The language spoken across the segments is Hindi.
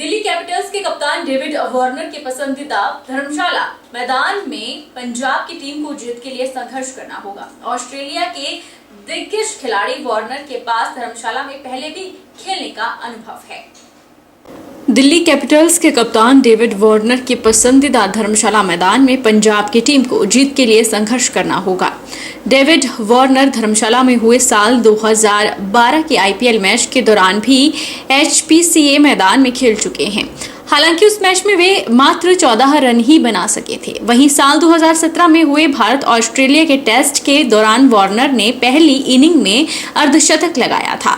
दिल्ली कैपिटल्स के कप्तान डेविड वार्नर के पसंदीदा धर्मशाला मैदान में पंजाब की टीम को जीत के लिए संघर्ष करना होगा। ऑस्ट्रेलिया के दिग्गज खिलाड़ी वार्नर के पास धर्मशाला में पहले भी खेलने का अनुभव है। दिल्ली कैपिटल्स के कप्तान डेविड वार्नर के पसंदीदा धर्मशाला मैदान में पंजाब की टीम को जीत के लिए संघर्ष करना होगा। डेविड वार्नर धर्मशाला में हुए साल 2012 के आईपीएल मैच के दौरान भी एचपीसीए मैदान में खेल चुके हैं। हालांकि उस मैच में वे मात्र 14 रन ही बना सके थे। वहीं साल 2017 में हुए भारत ऑस्ट्रेलिया के टेस्ट के दौरान वार्नर ने पहली इनिंग में अर्धशतक लगाया था।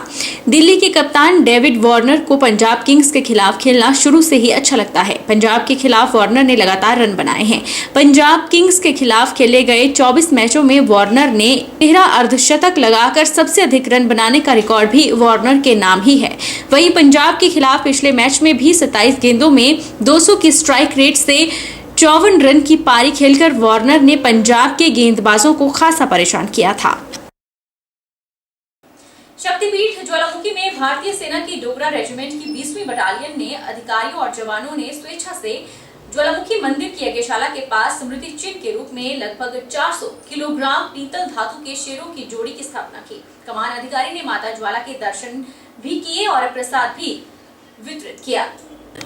दिल्ली के कप्तान डेविड वार्नर को पंजाब किंग्स के खिलाफ खेलना शुरू से ही अच्छा लगता है। पंजाब के खिलाफ वार्नर ने लगातार रन बनाए हैं। पंजाब किंग्स के खिलाफ खेले गए 24 मैचों में वार्नर ने 13 अर्धशतक लगाकर सबसे अधिक रन बनाने का रिकॉर्ड भी वार्नर के नाम ही है। वहीं पंजाब के खिलाफ पिछले मैच में भी 27 गेंदों में 200 की स्ट्राइक रेट से 54 रन की पारी खेलकर वार्नर ने पंजाब के गेंदबाजों को खासा परेशान किया था। शक्तिपीठ ज्वालामुखी में भारतीय सेना की डोगरा रेजिमेंट की 20वीं बटालियन ने अधिकारियों और जवानों ने स्वेच्छा से ज्वालामुखी मंदिर की यज्ञशाला के पास स्मृति चिन्ह के रूप में लगभग 400 किलोग्राम पीतल धातु के शेरों की जोड़ी की स्थापना की। कमान अधिकारी ने माता ज्वाला के दर्शन भी किए और प्रसाद भी वितरित किया।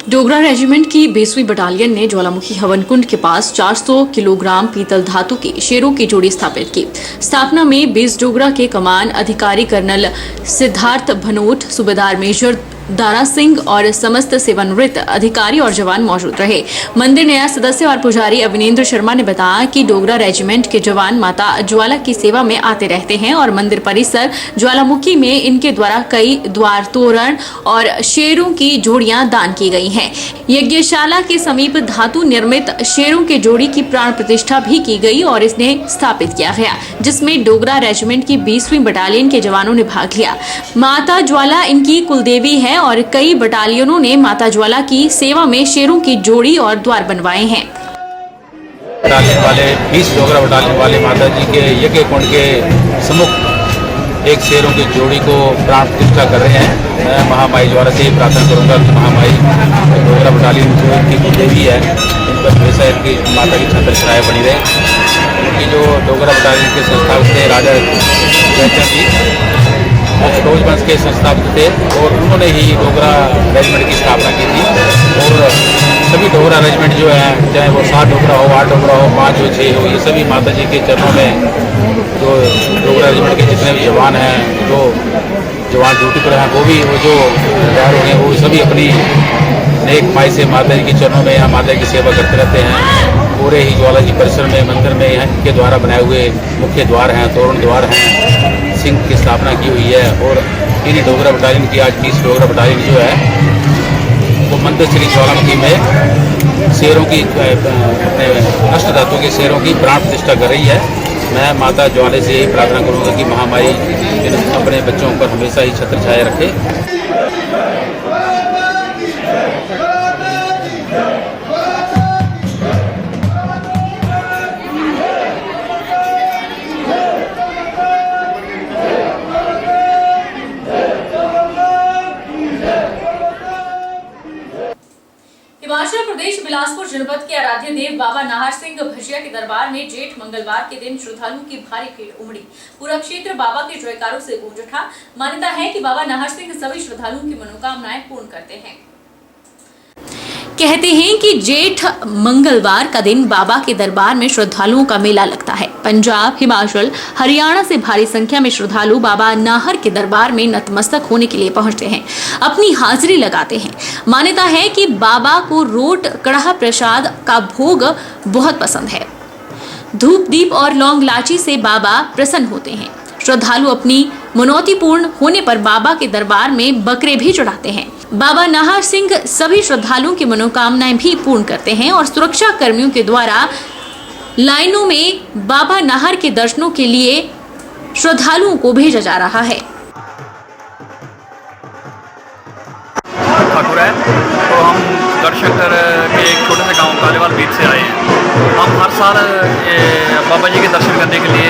डोगरा रेजिमेंट की 20वीं बटालियन ने ज्वालामुखी हवन कुंड के पास 400 किलोग्राम पीतल धातु के शेरों की जोड़ी स्थापित की। स्थापना में 20 डोगरा के कमान अधिकारी कर्नल सिद्धार्थ भनोट, सूबेदार मेजर दारा सिंह और समस्त सेवानिवृत्त अधिकारी और जवान मौजूद रहे। मंदिर नया सदस्य और पुजारी अविनेंद्र शर्मा ने बताया कि डोगरा रेजिमेंट के जवान माता ज्वाला की सेवा में आते रहते हैं और मंदिर परिसर ज्वालामुखी में इनके द्वारा कई द्वार तोरण और शेरों की जोड़ियां दान की गई हैं। यज्ञशाला के समीप धातु निर्मित शेरों के जोड़ी की प्राण प्रतिष्ठा भी की गई और इसने स्थापित किया गया, जिसमें डोगरा रेजिमेंट की 20वीं बटालियन के जवानों ने भाग लिया। माता ज्वाला इनकी कुलदेवी है और कई बटालियनों ने माता ज्वाला की सेवा में शेरों की जोड़ी और द्वार बनवाए हैं। बटालियन वाले 20 डोगरा बटालियन वाले माता जी के यज्ञ कुंड के सम्मुख एक शेरों की जोड़ी को प्राण प्रतिष्ठा कर रहे हैं। मैं महामाई ज्वाला से प्रार्थना करूंगा कि महामाई डोगरा बटालियन जो इनकी कुलदेवी है, इन पर हमेशा इनकी माता की छत्र छाया बनी रहे। उनकी जो डोगरा बटालियन के संस्थापक थे राजा जयचंद जी, फौज वंश के संस्थापक थे और उन्होंने ही डोगरा रेजिमेंट की स्थापना की थी। और सभी डोगरा रेजिमेंट जो है, चाहे वो 7 डोगरा हो, 8 डोगरा हो, 5 हो, 6 हो, ये सभी माता जी के चरणों में जो डोगरा रेजिमेंट के जितने भी जवान हैं, जो जवान ड्यूटी पर हैं, वो भी वो जो रिटायर हो गए, वो सभी अपनी नेक माई से माता जी के चरणों में यहाँ माता जी की सेवा करते रहते हैं। पूरे ही ज्वाला जी परिसर में मंदिर में इनके द्वारा बनाए हुए मुख्य द्वार हैं, तोरण द्वार हैं, सिंह की स्थापना की हुई है। और इन्हीं डोगरा बटालियन की आज 20 डोगरा बटालियन जो है वो मंदिर श्री ज्वालामुखी में शेरों की अपने अष्ट धातु के शेरों की प्राण प्रतिष्ठा कर रही है। मैं माता ज्वाले से यही प्रार्थना करूंगा कि महामाई अपने बच्चों पर हमेशा ही छत्र छाया रखे। हिमाचल प्रदेश बिलासपुर जनपद के आराध्य देव बाबा नाहर सिंह भजिया के दरबार में जेठ मंगलवार के दिन श्रद्धालुओं की भारी भीड़ उमड़ी। पूरा क्षेत्र बाबा के जयकारों से गूंज उठा। मान्यता है कि बाबा नाहर सिंह सभी श्रद्धालुओं की मनोकामनाएं पूर्ण करते हैं। कहते हैं कि जेठ मंगलवार का दिन बाबा के दरबार में श्रद्धालुओं का मेला लगता है। पंजाब, हिमाचल, हरियाणा से भारी संख्या में श्रद्धालु बाबा नाहर के दरबार में नतमस्तक होने के लिए पहुंचते हैं, अपनी हाजिरी लगाते हैं। मान्यता है कि बाबा को रोट कड़ाह प्रसाद का भोग बहुत पसंद है। धूप दीप और लौंग लाची से बाबा प्रसन्न होते हैं। श्रद्धालु अपनी मनौती पूर्ण होने पर बाबा के दरबार में बकरे भी चढ़ाते हैं। बाबा नाहर सिंह सभी श्रद्धालुओं की मनोकामनाएं भी पूर्ण करते हैं और सुरक्षा कर्मियों के द्वारा लाइनों में बाबा नाहर के दर्शनों के लिए श्रद्धालुओं को भेजा जा रहा है। ठाकुर है तो हम गढ़शंकर के एक छोटे से गांव कालेवाल बीच से आए हैं। हम हर साल बाबा जी के दर्शन करने के लिए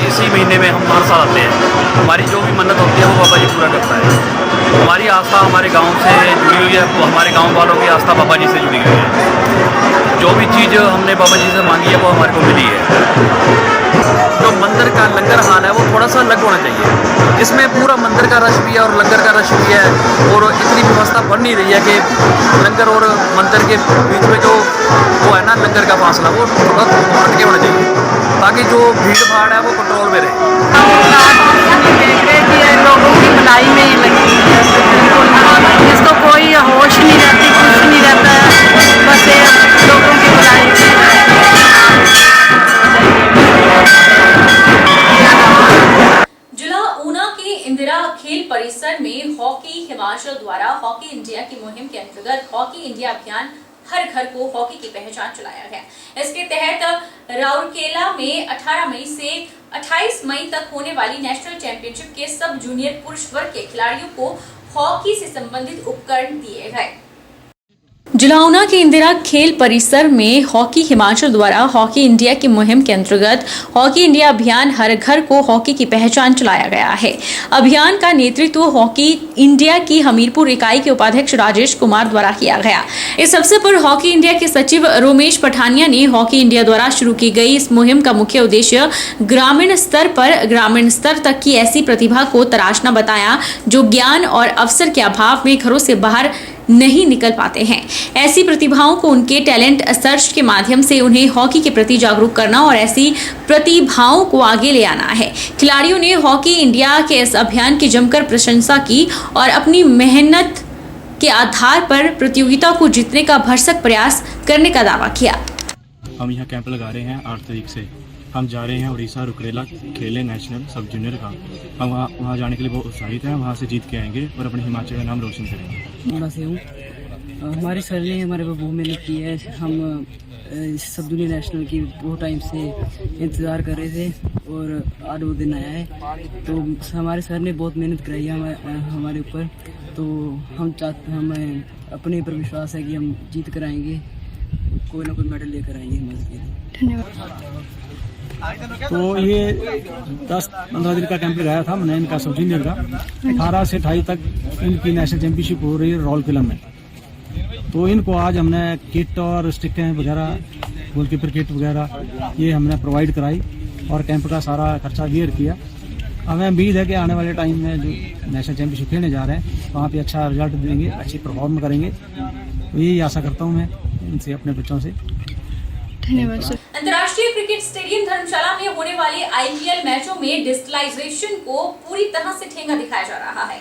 इसी महीने में हम हर साल आते हैं। हमारी जो भी मन्नत होती है वो बाबा जी पूरा करता है। हमारी आस्था हमारे गांव से जुड़ी हुई है, हमारे गांव वालों की आस्था बाबा जी से जुड़ी हुई है। जो भी चीज़ हमने बाबा जी से मांगी है वो हमारे को मिली है। जो मंदिर का लंगर हाल है वो थोड़ा सा अलग होना चाहिए। इसमें पूरा मंदिर का रश भी है और लंगर का रश भी है, और इतनी व्यवस्था बन नहीं रही है कि लंगर और मंदिर के बीच में जो वो है ना लंगर का फासला वो थोड़ा हट के होना चाहिए, ताकि जो भीड़ भाड़ है वो कंट्रोल में रहे। लोगों की भलाई में ही लगी है, जिसको कोई होश नहीं रहती, कुछ नहीं रहता है, बस ये लोगों की भलाई में। जिला ऊना के इंदिरा खेल परिसर में हॉकी हिमाचल द्वारा हॉकी इंडिया की मुहिम के अंतर्गत हॉकी इंडिया अभियान हर घर को हॉकी की पहचान चलाया गया। इसके तहत राउरकेला में 18 मई से 28 मई तक होने वाली नेशनल चैंपियनशिप के सब जूनियर पुरुष वर्ग के खिलाड़ियों को हॉकी से संबंधित उपकरण दिए गए। जिला ऊना के इंदिरा खेल परिसर में हॉकी हिमाचल द्वारा हॉकी इंडिया की मुहिम के अंतर्गत हॉकी इंडिया अभियान हर घर को हॉकी की पहचान चलाया गया है। अभियान का नेतृत्व हॉकी इंडिया की हमीरपुर इकाई के उपाध्यक्ष राजेश कुमार द्वारा किया गया। इस अवसर पर हॉकी इंडिया के सचिव रोमेश पठानिया ने हॉकी इंडिया द्वारा शुरू की गई इस मुहिम का मुख्य उद्देश्य ग्रामीण स्तर तक की ऐसी प्रतिभा को तराशना बताया जो ज्ञान और अवसर के अभाव में घरों से बाहर नहीं निकल पाते हैं। ऐसी प्रतिभाओं को उनके टैलेंट सर्च के माध्यम से उन्हें हॉकी के प्रति जागरूक करना और ऐसी प्रतिभाओं को आगे ले आना है। खिलाड़ियों ने हॉकी इंडिया के इस अभियान की जमकर प्रशंसा की और अपनी मेहनत के आधार पर प्रतियोगिता को जीतने का भरसक प्रयास करने का दावा किया। हम यहाँ कैंप लगा रहे हैं 8 तारीख से। हम जा रहे हैं उड़ीसा रुकरेला खेले नेशनल सब जूनियर का। हम वहाँ जाने के लिए बहुत उत्साहित हैं। वहाँ से जीत के आएंगे और अपने हिमाचल का नाम रोशन करेंगे। ऊना से हूँ। हमारे सर ने हमारे पर बहुत मेहनत की है। हम सब जूनियर नेशनल की बहुत टाइम से इंतज़ार कर रहे थे और आज वो दिन आया है। तो हमारे सर ने बहुत मेहनत कराई है हमारे ऊपर। तो हमें अपने ऊपर विश्वास है कि हम जीत कर आएंगे, कोई ना कोई मेडल लेकर आएंगे हिमाचल के लिए। धन्यवाद। तो ये 10-15 दिन का कैंप लगाया था मैंने इनका सब जूनियर का। 18 से 28 तक इनकी नेशनल चैंपियनशिप हो रही है राउरकेला में। तो इनको आज हमने किट और स्टिकें वगैरह, गोलकीपर किट वगैरह ये हमने प्रोवाइड कराई और कैंप का सारा खर्चा बियर किया। हमें उम्मीद है कि आने वाले टाइम में जो नेशनल चैंपियनशिप खेलने जा रहे हैं वहाँ पे अच्छा रिजल्ट देंगे, अच्छी परफॉर्म करेंगे। तो यही आशा करता हूँ मैं इनसे, अपने बच्चों से। धन्यवाद सर। अंतर्राष्ट्रीय क्रिकेट स्टेडियम धर्मशाला में होने वाले आईपीएल मैचों में डिजिटलाइजेशन को पूरी तरह से ठेंगा दिखाया जा रहा है।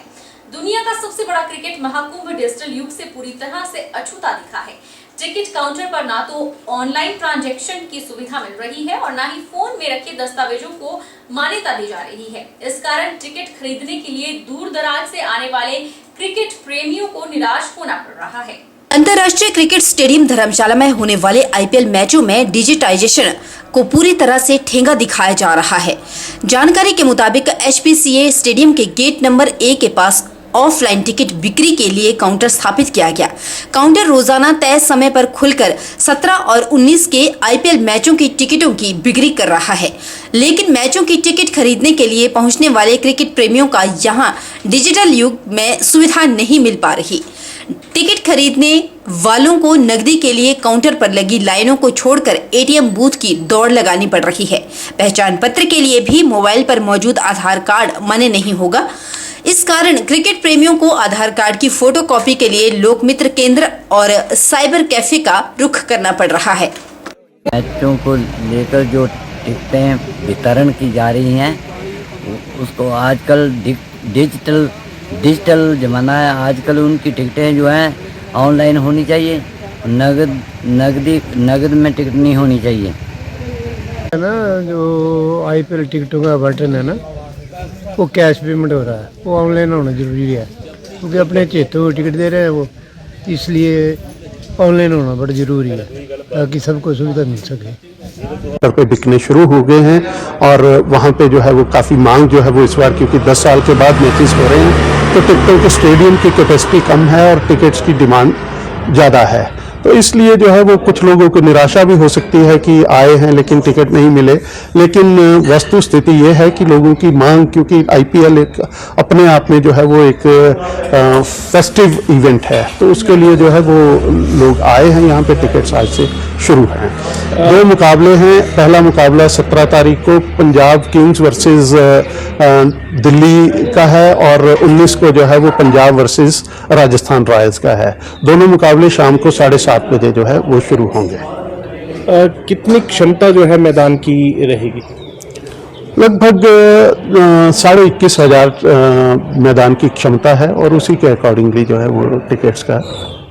दुनिया का सबसे बड़ा क्रिकेट महाकुंभ डिजिटल युग से पूरी तरह से अछूता दिखा है। टिकट काउंटर पर ना तो ऑनलाइन ट्रांजैक्शन की सुविधा मिल रही है और ना ही फोन में रखे दस्तावेजों को मान्यता दी जा रही है। इस कारण टिकट खरीदने के लिए दूर दराज से आने वाले क्रिकेट प्रेमियों को निराश होना पड़ रहा है। अंतर्राष्ट्रीय क्रिकेट स्टेडियम धर्मशाला में होने वाले आईपीएल मैचों में डिजिटाइजेशन को पूरी तरह से ठेंगा दिखाया जा रहा है। जानकारी के मुताबिक एचपीसीए स्टेडियम के गेट नंबर 1 के पास ऑफलाइन टिकट बिक्री के लिए काउंटर स्थापित किया गया। काउंटर रोजाना तय समय पर खुलकर 17 और 19 के आईपीएल मैचों की टिकटों की बिक्री कर रहा है। लेकिन मैचों की टिकट खरीदने के लिए पहुंचने वाले क्रिकेट प्रेमियों का यहां डिजिटल युग में सुविधा नहीं मिल पा रही। टिकट खरीदने वालों को नकदी के लिए काउंटर पर लगी लाइनों को छोड़कर एटीएम बूथ की दौड़ लगानी पड़ रही है। पहचान पत्र के लिए भी मोबाइल पर मौजूद आधार कार्ड मान्य नहीं होगा। इस कारण क्रिकेट प्रेमियों को आधार कार्ड की फोटोकॉपी के लिए लोकमित्र केंद्र और साइबर कैफे का रुख करना पड़ रहा है। मैचों को लेकर जो टिकटें वितरण की जा रही हैं उसको आजकल डिजिटल ज़माना है। आजकल उनकी टिकटें जो हैं ऑनलाइन होनी चाहिए, नगद में टिकट नहीं होनी चाहिए। है ना, जो आईपीएल टिकटों का बटन है ना, वो कैश पेमेंट हो रहा है, वो ऑनलाइन होना ज़रूरी है क्योंकि अपने चेतों को टिकट दे रहे हैं वो, इसलिए ऑनलाइन होना बड़ा ज़रूरी है ताकि सबको सुविधा मिल सके। स्तर पे बिकने शुरू हो गए हैं और वहाँ पे जो है वो काफ़ी मांग जो है वो इस बार, क्योंकि 10 साल के बाद मैचेस हो रहे हैं तो टिकटों के स्टेडियम की कैपेसिटी कम है और टिकट्स की डिमांड ज़्यादा है। तो इसलिए जो है वो कुछ लोगों को निराशा भी हो सकती है कि आए हैं लेकिन टिकट नहीं मिले। लेकिन वस्तु स्थिति ये है कि लोगों की मांग, क्योंकि आईपीएल एक अपने आप में जो है वो एक फेस्टिव इवेंट है, तो उसके लिए जो है वो लोग आए हैं यहाँ पे। टिकट्स आज से शुरू हैं। दो मुकाबले हैं। पहला मुकाबला 17 तारीख को पंजाब किंग्स वर्सेस दिल्ली का है और 19 को जो है वो पंजाब वर्सेस राजस्थान रॉयल्स का है। दोनों मुकाबले शाम को 7:30 बजे जो है वो शुरू होंगे। कितनी क्षमता जो है मैदान की रहेगी? लगभग 21,500 मैदान की क्षमता है और उसी के अकॉर्डिंगली जो है वो टिकट्स का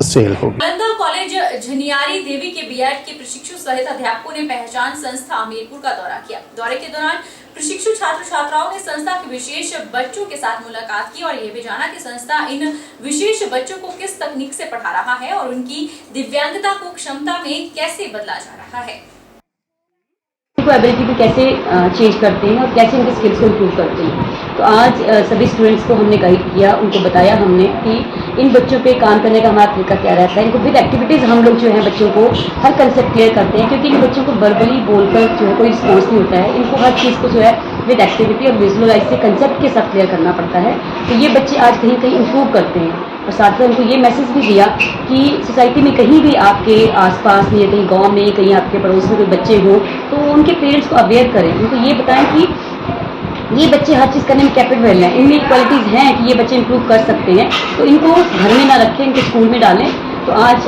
सेल होगा। नालंदा कॉलेज झनियारी देवी के बीएड के प्रशिक्षु सहित अध्यापकों ने पहचान संस्था हमीरपुर का दौरा किया। दौरे के दौरान प्रशिक्षु छात्र छात्राओं ने संस्था के विशेष बच्चों के साथ मुलाकात की और यह भी जाना कि संस्था इन विशेष बच्चों को किस तकनीक से पढ़ा रहा है और उनकी दिव्यांगता को क्षमता में कैसे बदला जा रहा है। एबिलिटी को कैसे चेंज करते हैं और कैसे उनके स्किल्स को इम्प्रूव करते हैं। तो आज सभी स्टूडेंट्स को हमने गाइड किया, उनको बताया हमने कि इन बच्चों पे काम करने का हमारा तरीका क्या रहता है। इनको विद एक्टिविटीज़ हम लोग जो है बच्चों को हर कंसेप्ट क्लियर करते हैं, क्योंकि इन बच्चों को वर्बली बोलकर जो है कोई रिस्पॉन्स नहीं होता है। इनको हर चीज़ को जो है विद एक्टिविटी और विजुअलाइज से कंसेप्ट के साथ क्लियर करना पड़ता है। तो ये बच्चे आज कहीं कहीं इम्प्रूव करते हैं। और साथ में उनको ये मैसेज भी दिया कि सोसाइटी में कहीं भी आपके आसपास में या कहीं गांव में कहीं आपके पड़ोस में कोई बच्चे हों तो उनके पेरेंट्स को अवेयर करें, उनको ये बताएं कि ये बच्चे हर चीज़ करने में कैपेबल हैं, इनमें क्वालिटीज़ हैं कि ये बच्चे इंप्रूव कर सकते हैं। तो इनको घर में ना रखें, इनको स्कूल में डालें। तो आज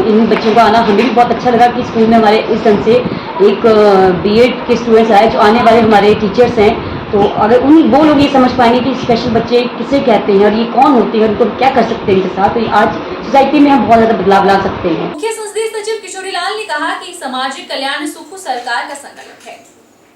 इन बच्चों का आना हमें भी बहुत अच्छा लगा कि स्कूल में हमारे इस ढंग से एक बीएड के स्टूडेंट्स आए जो आने वाले हमारे टीचर्स हैं। तो अगर वो लोग ये समझ पाएंगे कि स्पेशल बच्चे किसे कहते हैं और ये कौन होते हैं और उनको क्या कर सकते हैं इनके साथ, तो आज सोसाइटी में हम बहुत ज़्यादा बदलाव ला सकते हैं। मुख्य संसदीय सचिव किशोरी लाल ने कहा कि सामाजिक कल्याण सुक्खू सरकार का संकल्प है।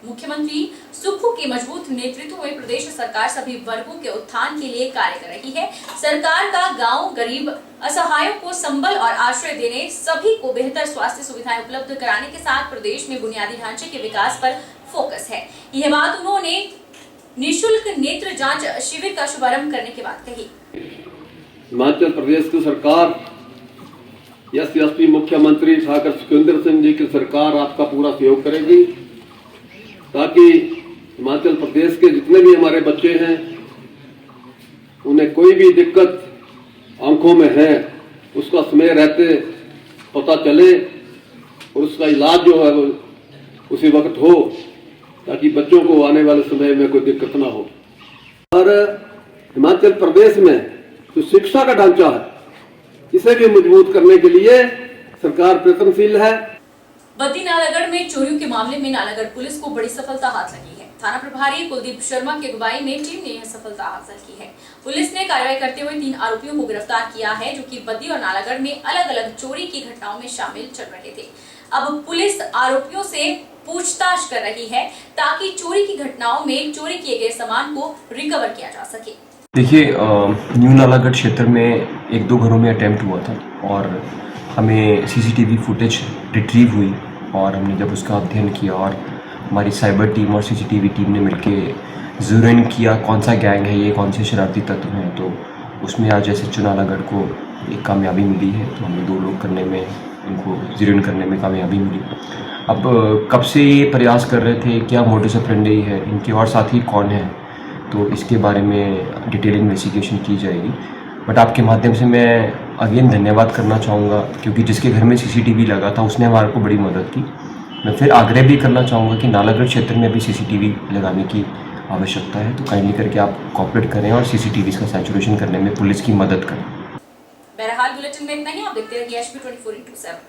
मुख्यमंत्री सुक्खू के मजबूत नेतृत्व में प्रदेश सरकार सभी वर्गों के उत्थान के लिए कार्य कर रही है। सरकार का गांव, गरीब, असहायों को संबल और आश्रय देने, सभी को बेहतर स्वास्थ्य सुविधाएं उपलब्ध कराने के साथ प्रदेश में बुनियादी ढांचे के विकास पर फोकस है। यह बात उन्होंने निःशुल्क नेत्र जांच शिविर का शुभारंभ करने के बाद कही। हिमाचल प्रदेश की सरकार, एसपी मुख्यमंत्री ठाकुर सुखविंदर सिंह जी की सरकार आपका पूरा सहयोग करेगी ताकि हिमाचल प्रदेश के जितने भी हमारे बच्चे हैं उन्हें कोई भी दिक्कत आंखों में है उसका समय रहते पता चले और उसका इलाज जो है वो उसी वक्त हो, ताकि बच्चों को आने वाले समय में कोई दिक्कत ना हो। और हिमाचल प्रदेश में जो शिक्षा का ढांचा है इसे भी मजबूत करने के लिए सरकार प्रयत्नशील है। बद्दी नालागढ़ में चोरियों के मामले में नालागढ़ पुलिस को बड़ी सफलता हाथ लगी है। थाना प्रभारी कुलदीप शर्मा की अगुवाई में टीम ने यह सफलता हासिल की है। पुलिस ने कार्रवाई करते हुए 3 आरोपियों को गिरफ्तार किया है जो कि बद्दी और नालागढ़ में अलग अलग चोरी की घटनाओं में शामिल चल रहे थे। अब पुलिस आरोपियों से पूछताछ कर रही है ताकि चोरी की घटनाओं में चोरी किए गए सामान को रिकवर किया जा सके। देखिए, न्यू नालागढ़ क्षेत्र में 1-2 घरों में अटेम्प्ट हुआ था और हमें सीसीटीवी फुटेज रिट्रीव हुई और हमने जब उसका अध्ययन किया और हमारी साइबर टीम और सीसीटीवी टीम ने मिलकर ज़ीरो इन किया कौन सा गैंग है ये, कौन से शरारती तत्व हैं, तो उसमें आज एसएचओ नालागढ़ को एक कामयाबी मिली है। तो हमें 2 लोग करने में, उनको ज़ीरो इन करने में कामयाबी मिली। अब कब से ये प्रयास कर रहे थे, क्या मोडस ऑपरेंडी है, इनके और साथी कौन है, तो इसके बारे में डिटेल इन्वेस्टिगेशन की जाएगी। बट आपके माध्यम से मैं अगेन धन्यवाद करना चाहूँगा क्योंकि जिसके घर में सीसीटीवी लगा था उसने हमारे को बड़ी मदद की। मैं फिर आग्रह भी करना चाहूँगा कि नालागढ़ क्षेत्र में भी सीसीटीवी लगाने की आवश्यकता है, तो काइंडली करके आप कोऑपरेट करें और सीसीटीवी का सैचुरेशन करने में पुलिस की मदद करें। बहरहाल बुलेटिन में इतना ही। आप देखते रहिए HP 24/7।